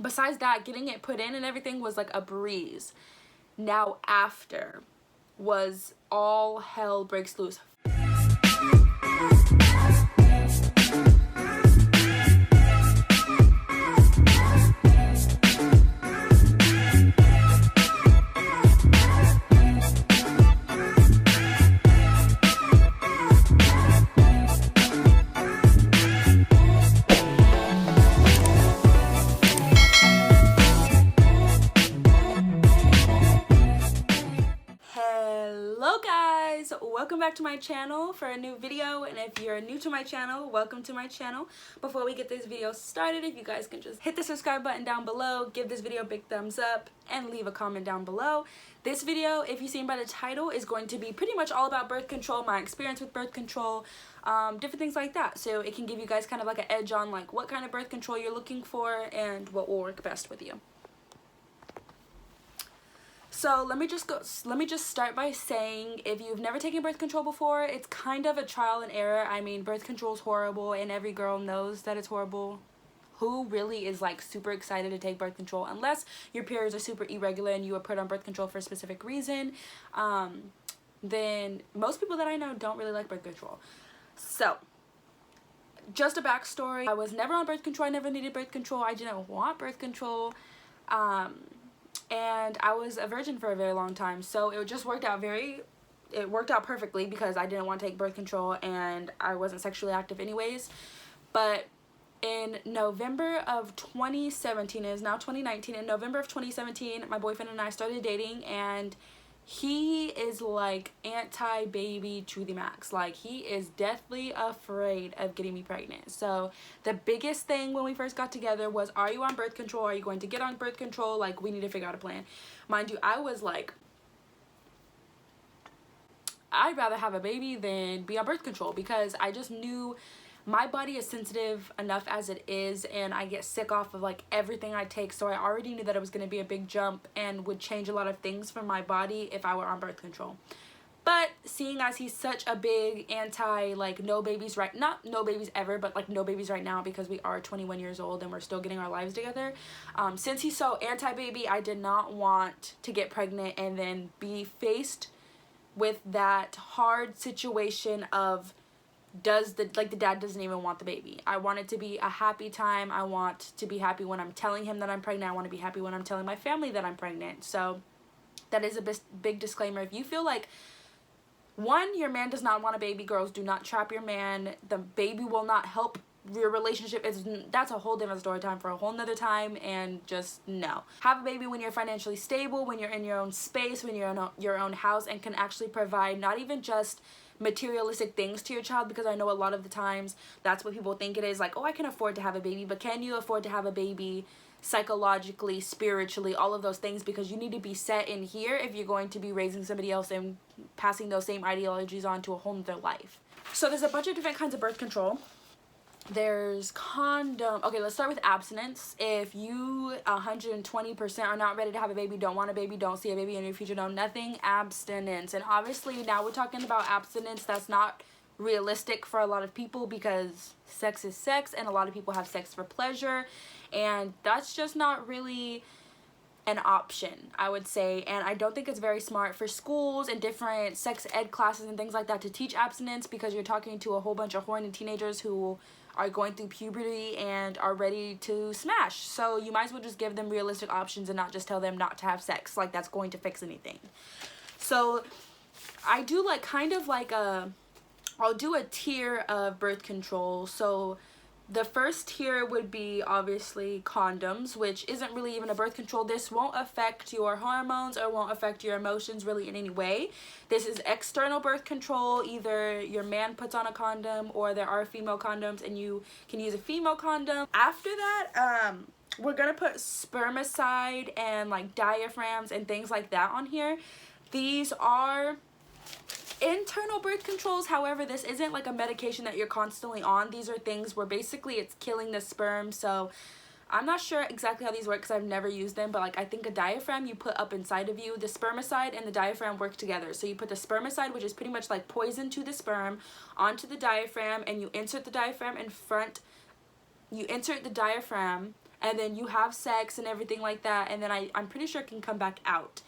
besides that, getting it put in and everything was like a breeze. Now after was all hell breaks loose. Hello guys, welcome back to my channel for a new video, and if you're new to my channel, welcome to my channel. Before we get this video started, if you guys can just hit the subscribe button down below, give this video a big thumbs up, and leave a comment down below. This video, if you've seen by the title, is going to be pretty much all about birth control, my experience with birth control, different things like that, so it can give you guys kind of like an edge on like what kind of birth control you're looking for and what will work best with you. So let me just start by saying, if you've never taken birth control before, it's kind of a trial and error. I mean, birth control is horrible and every girl knows that it's horrible. Who really is like super excited to take birth control? Unless your periods are super irregular and you were put on birth control for a specific reason, then most people that I know don't really like birth control. So just a backstory, I was never on birth control. I never needed birth control. I didn't want birth control. And I was a virgin for a very long time, so it just worked out perfectly because I didn't want to take birth control and I wasn't sexually active anyways. But in November of 2017, it is now 2019, in November of 2017, my boyfriend and I started dating, and he is like anti-baby to the max. Like, he is deathly afraid of getting me pregnant. So the biggest thing when we first got together was, are you on birth control? Are you going to get on birth control? Like, we need to figure out a plan. Mind you, I was like, I'd rather have a baby than be on birth control, because I just knew my body is sensitive enough as it is, and I get sick off of like everything I take, so I already knew that it was going to be a big jump and would change a lot of things for my body if I were on birth control. But seeing as he's such a big anti, like, no babies not no babies ever, but like no babies right now, because we are 21 years old and we're still getting our lives together, since he's so anti-baby, I did not want to get pregnant and then be faced with that hard situation of, the dad doesn't even want the baby. I want it to be a happy time. I want to be happy when I'm telling him that I'm pregnant. I want to be happy when I'm telling my family that I'm pregnant. So that is a big disclaimer. If you feel like, one, your man does not want a baby, girls, do not trap your man. The baby will not help your relationship. That's a whole different story time for a whole nother time, and just no. Have a baby when you're financially stable, when you're in your own space, when you're in your own house, and can actually provide not even just materialistic things to your child, because I know a lot of the times that's what people think it is, like, oh, I can afford to have a baby. But can you afford to have a baby psychologically, spiritually, all of those things? Because you need to be set in here if you're going to be raising somebody else and passing those same ideologies on to a whole nother life. So there's a bunch of different kinds of birth control. There's condom. Okay, let's start with abstinence. If you 120% are not ready to have a baby, don't want a baby, don't see a baby in your future, no nothing, abstinence. And obviously now we're talking about abstinence that's not realistic for a lot of people, because sex is sex and a lot of people have sex for pleasure, and that's just not really an option, I would say. And I don't think it's very smart for schools and different sex ed classes and things like that to teach abstinence, because you're talking to a whole bunch of horny teenagers who are going through puberty and are ready to smash. So you might as well just give them realistic options and not just tell them not to have sex, like that's going to fix anything. So I do like kind of like I'll do a tier of birth control. So the first tier would be obviously condoms, which isn't really even a birth control. This won't affect your hormones or won't affect your emotions really in any way. This is external birth control. Either your man puts on a condom, or there are female condoms and you can use a female condom. After that, we're gonna put spermicide and like diaphragms and things like that on here. These are internal birth controls. However, this isn't like a medication that you're constantly on. These are things where basically it's killing the sperm. So I'm not sure exactly how these work because I've never used them, but like I think a diaphragm you put up inside of you, the spermicide and the diaphragm work together. So you put the spermicide, which is pretty much like poison to the sperm, onto the diaphragm, and you insert the diaphragm in front. You insert the diaphragm and then you have sex and everything like that, and then I'm pretty sure it can come back out.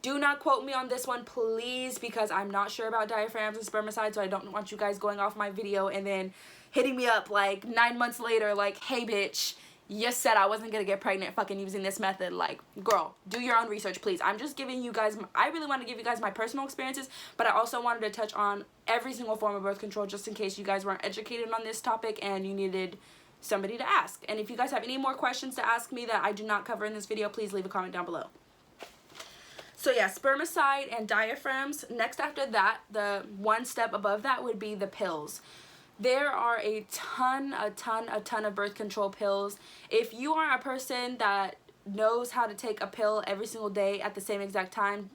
Do not quote me on this one, please, because I'm not sure about diaphragms and spermicide, so I don't want you guys going off my video and then hitting me up like 9 months later like, hey bitch, you said I wasn't gonna get pregnant fucking using this method. Like, girl, do your own research, please. I'm just giving you guys, I really want to give you guys my personal experiences, but I also wanted to touch on every single form of birth control just in case you guys weren't educated on this topic and you needed somebody to ask. And if you guys have any more questions to ask me that I do not cover in this video, please leave a comment down below. So yeah, spermicide and diaphragms. Next after that, the one step above that would be the pills. There are a ton of birth control pills. If you are a person that knows how to take a pill every single day at the same exact time,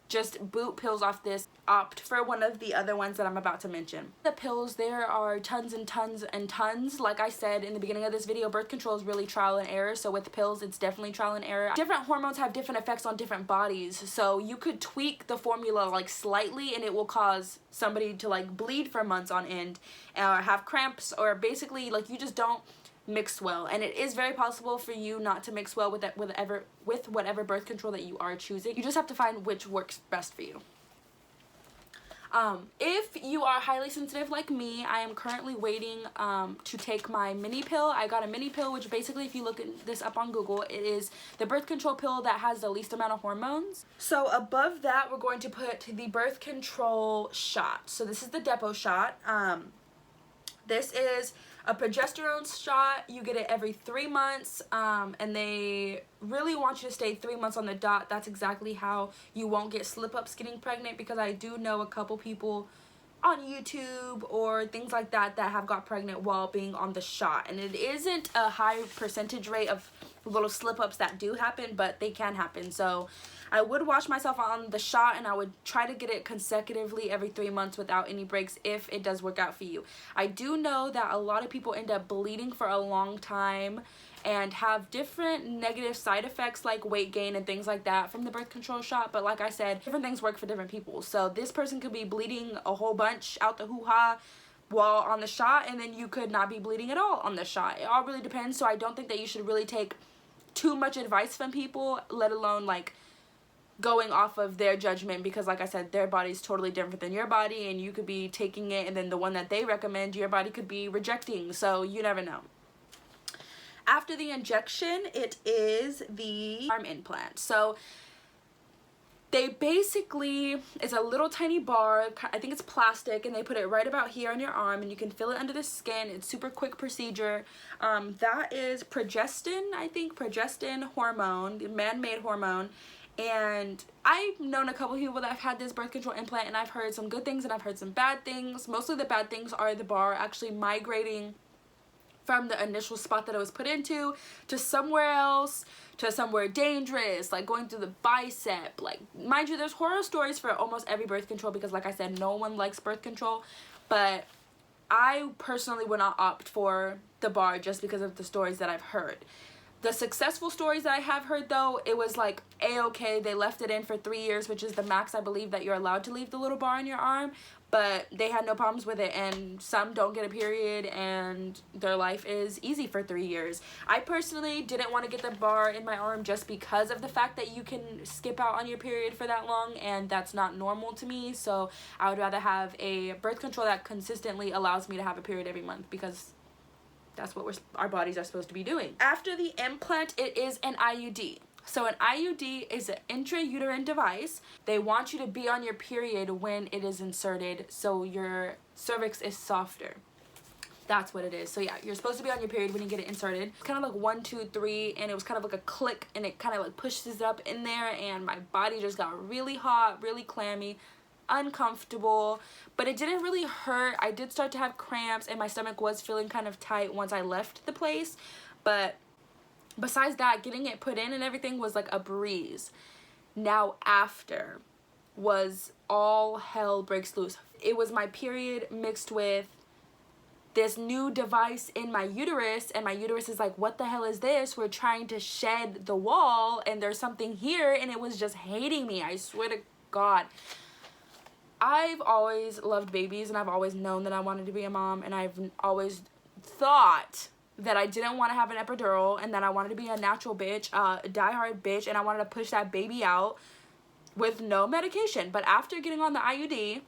just boot pills off this. Opt for one of the other ones that I'm about to mention. The pills, there are tons and tons and tons. Like I said in the beginning of this video, birth control is really trial and error. So with pills, it's definitely trial and error. Different hormones have different effects on different bodies. So you could tweak the formula like slightly and it will cause somebody to like bleed for months on end or have cramps, or basically like you just don't mix well. And it is very possible for you not to mix well with whatever birth control that you are choosing. You just have to find which works best for you. If you are highly sensitive like me, I am currently waiting to take my mini pill. I got a mini pill, which basically, if you look this up on Google, it is the birth control pill that has the least amount of hormones. So above that, we're going to put the birth control shot. So this is the depot shot. This is a progesterone shot. You get it every 3 months, and they really want you to stay 3 months on the dot. That's exactly how you won't get slip-ups getting pregnant, because I do know a couple people on YouTube or things like that that have got pregnant while being on the shot, and it isn't a high percentage rate of little slip-ups that do happen, but they can happen. So I would watch myself on the shot, and I would try to get it consecutively every 3 months without any breaks if it does work out for you. I do know that a lot of people end up bleeding for a long time and have different negative side effects like weight gain and things like that from the birth control shot, but like I said, different things work for different people. So this person could be bleeding a whole bunch out the hoo-ha while on the shot, and then you could not be bleeding at all on the shot. It all really depends. So I don't think that you should really take too much advice from people, let alone like going off of their judgment, because like I said, their body's totally different than your body, and you could be taking it and then the one that they recommend your body could be rejecting, so you never know. After the injection, it is the arm implant. So they basically, it's a little tiny bar, I think it's plastic, and they put it right about here on your arm, and you can feel it under the skin. It's super quick procedure. That is progestin, I think, progestin hormone, the man-made hormone. And I've known a couple people that have had this birth control implant, and I've heard some good things and I've heard some bad things. Mostly the bad things are the bar actually migrating from the initial spot that it was put into to somewhere else, to somewhere dangerous, like going through the bicep. Like, mind you, there's horror stories for almost every birth control, because like I said, no one likes birth control, but I personally would not opt for the bar just because of the stories that I've heard. The successful stories that I have heard, though, it was like a-okay. They left it in for 3 years, which is the max I believe that you're allowed to leave the little bar in your arm, but they had no problems with it, and some don't get a period and their life is easy for 3 years. I personally didn't want to get the bar in my arm just because of the fact that you can skip out on your period for that long, and that's not normal to me. So I would rather have a birth control that consistently allows me to have a period every month, because that's what our bodies are supposed to be doing. After the implant, it is an IUD. So an IUD is an intrauterine device. They want you to be on your period when it is inserted, so your cervix is softer. That's what it is. So yeah, you're supposed to be on your period when you get it inserted. It's kind of like 1, 2, 3, and it was kind of like a click, and it kind of like pushes it up in there, and my body just got really hot, really clammy, uncomfortable, but it didn't really hurt. I did start to have cramps, and my stomach was feeling kind of tight once I left the place, but besides that, getting it put in and everything was like a breeze. Now after was all hell breaks loose. It was my period mixed with this new device in my uterus, and my uterus is like, what the hell is this? We're trying to shed the wall, and there's something here, and it was just hating me. I swear to God. I've always loved babies, and I've always known that I wanted to be a mom, and I've always thought that I didn't want to have an epidural, and that I wanted to be a natural bitch, a diehard bitch, and I wanted to push that baby out with no medication. But after getting on the IUD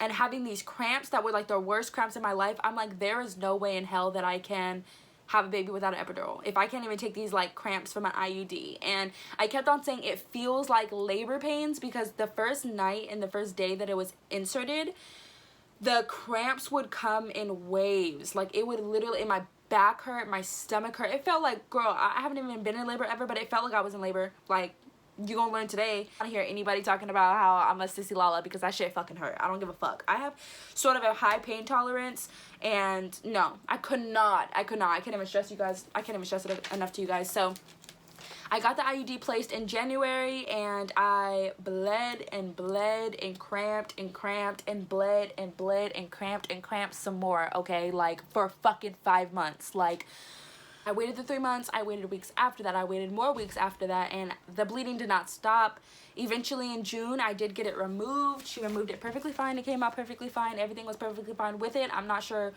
and having these cramps that were like the worst cramps in my life, I'm like, there is no way in hell that I can have a baby without an epidural if I can't even take these like cramps from an IUD. And I kept on saying it feels like labor pains, because the first night and the first day that it was inserted, the cramps would come in waves. Like, it would literally, my back hurt, my stomach hurt. It felt like, girl, I haven't even been in labor ever, but it felt like I was in labor. Like, you gonna learn today. I don't hear anybody talking about how I'm a sissy lala, because that shit fucking hurt. I don't give a fuck. I have sort of a high pain tolerance, and no, I can't even stress you guys. I can't even stress it enough to you guys. So I got the IUD placed in January, and I bled and bled and cramped and cramped and bled and bled and cramped some more, okay? Like, for fucking 5 months. Like, I waited the 3 months, I waited weeks after that, I waited more weeks after that, and the bleeding did not stop. Eventually in June, I did get it removed. She removed it perfectly fine. It came out perfectly fine. Everything was perfectly fine with it. I'm not sure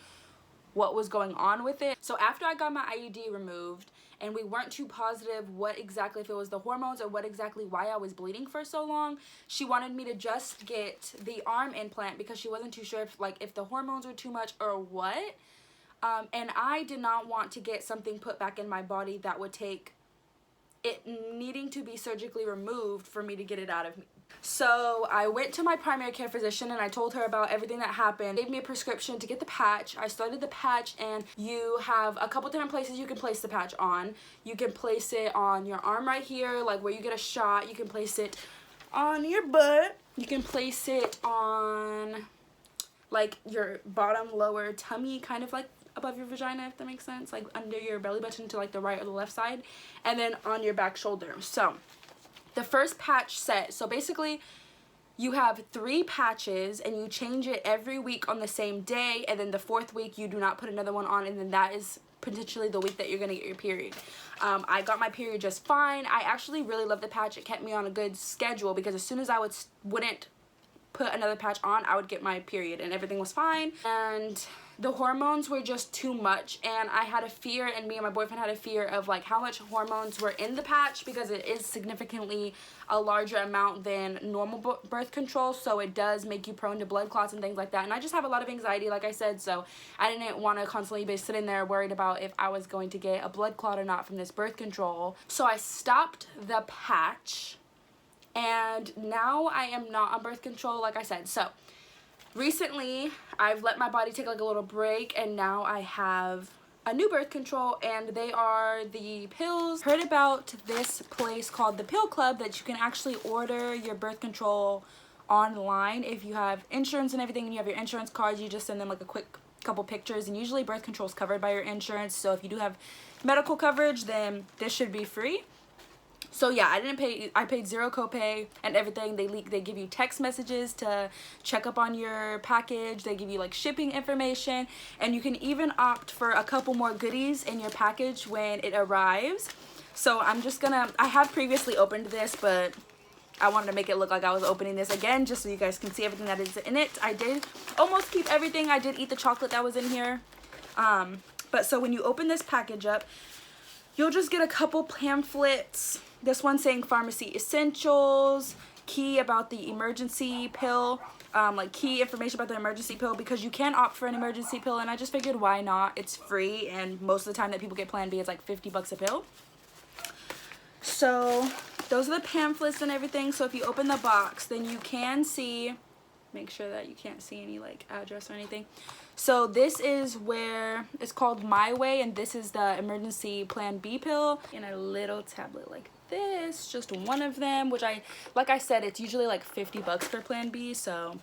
what was going on with it. So after I got my IUD removed, and we weren't too positive what exactly, if it was the hormones or what exactly why I was bleeding for so long, she wanted me to just get the arm implant, because she wasn't too sure if, like, if the hormones were too much or what. And I did not want to get something put back in my body that would take it needing to be surgically removed for me to get it out of me. So I went to my primary care physician, and I told her about everything that happened. She gave me a prescription to get the patch. I started the patch, and you have a couple different places you can place the patch on. You can place it on your arm right here, like where you get a shot. You can place it on your butt. You can place it on like your bottom lower tummy, kind of like above your vagina, if that makes sense, like under your belly button to like the right or the left side, and then on your back shoulder. So the first patch set, so basically you have 3 patches, and you change it every week on the same day, and then the 4th week you do not put another one on, and then that is potentially the week that you're gonna get your period. I got my period just fine. I actually really love the patch. It kept me on a good schedule, because as soon as I wouldn't put another patch on, I would get my period, and everything was fine. And the hormones were just too much, and I had a fear, and me and my boyfriend had a fear of like how much hormones were in the patch, because it is significantly a larger amount than normal birth control, so it does make you prone to blood clots and things like that. And I just have a lot of anxiety, like I said, so I didn't want to constantly be sitting there worried about if I was going to get a blood clot or not from this birth control. So I stopped the patch, and now I am not on birth control, like I said. So recently I've let my body take like a little break, and now I have a new birth control, and they are the pills. Heard about this place called the Pill Club, that you can actually order your birth control online if you have insurance and everything, and you have your insurance cards. You just send them like a quick couple pictures, and usually birth control is covered by your insurance, so if you do have medical coverage, then this should be free. So yeah, I paid zero copay and everything. They give you text messages to check up on your package. They give you like shipping information, and you can even opt for a couple more goodies in your package when it arrives. So I have previously opened this, but I wanted to make it look like I was opening this again, just so you guys can see everything that is in it. I did almost keep everything. I did eat the chocolate that was in here. But so when you open this package up, you'll just get a couple pamphlets. This one saying pharmacy essentials, key about the emergency pill, like key information about the emergency pill, because you can opt for an emergency pill, and I just figured why not? It's free, and most of the time that people get Plan B, it's like 50 bucks a pill. So those are the pamphlets and everything. So if you open the box, then you can see, make sure that you can't see any like address or anything. So this is where it's called My Way, and this is the emergency Plan B pill in a little tablet like this, just one of them, which like I said, it's usually like 50 bucks for Plan B, so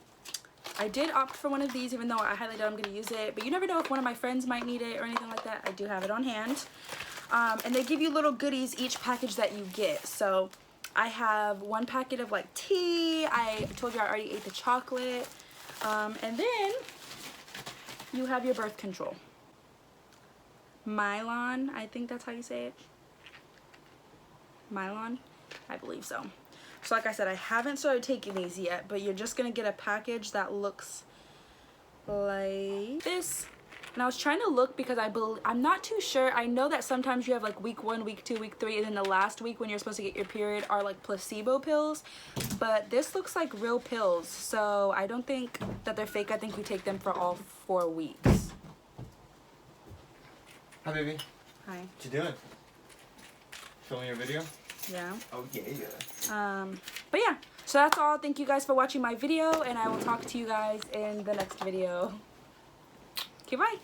I did opt for one of these, even though I highly doubt I'm going to use it, but you never know if one of my friends might need it or anything like that. I do have it on hand. And they give you little goodies each package that you get. So I have one packet of like tea. I told you I already ate the chocolate. And then you have your birth control. Mylon, I think that's how you say it. Mylon, I believe so. So like I said, I haven't started taking these yet, but you're just gonna get a package that looks like this. And I was trying to look because I'm not too sure. I know that sometimes you have like week 1, week 2, week 3, and then the last week when you're supposed to get your period are like placebo pills. But this looks like real pills, so I don't think that they're fake. I think you take them for all 4 weeks. Hi, baby. Hi. What you doing? Filming your video? Yeah. Oh, yeah. But yeah, so that's all. Thank you guys for watching my video, and I will talk to you guys in the next video. Okay, bye.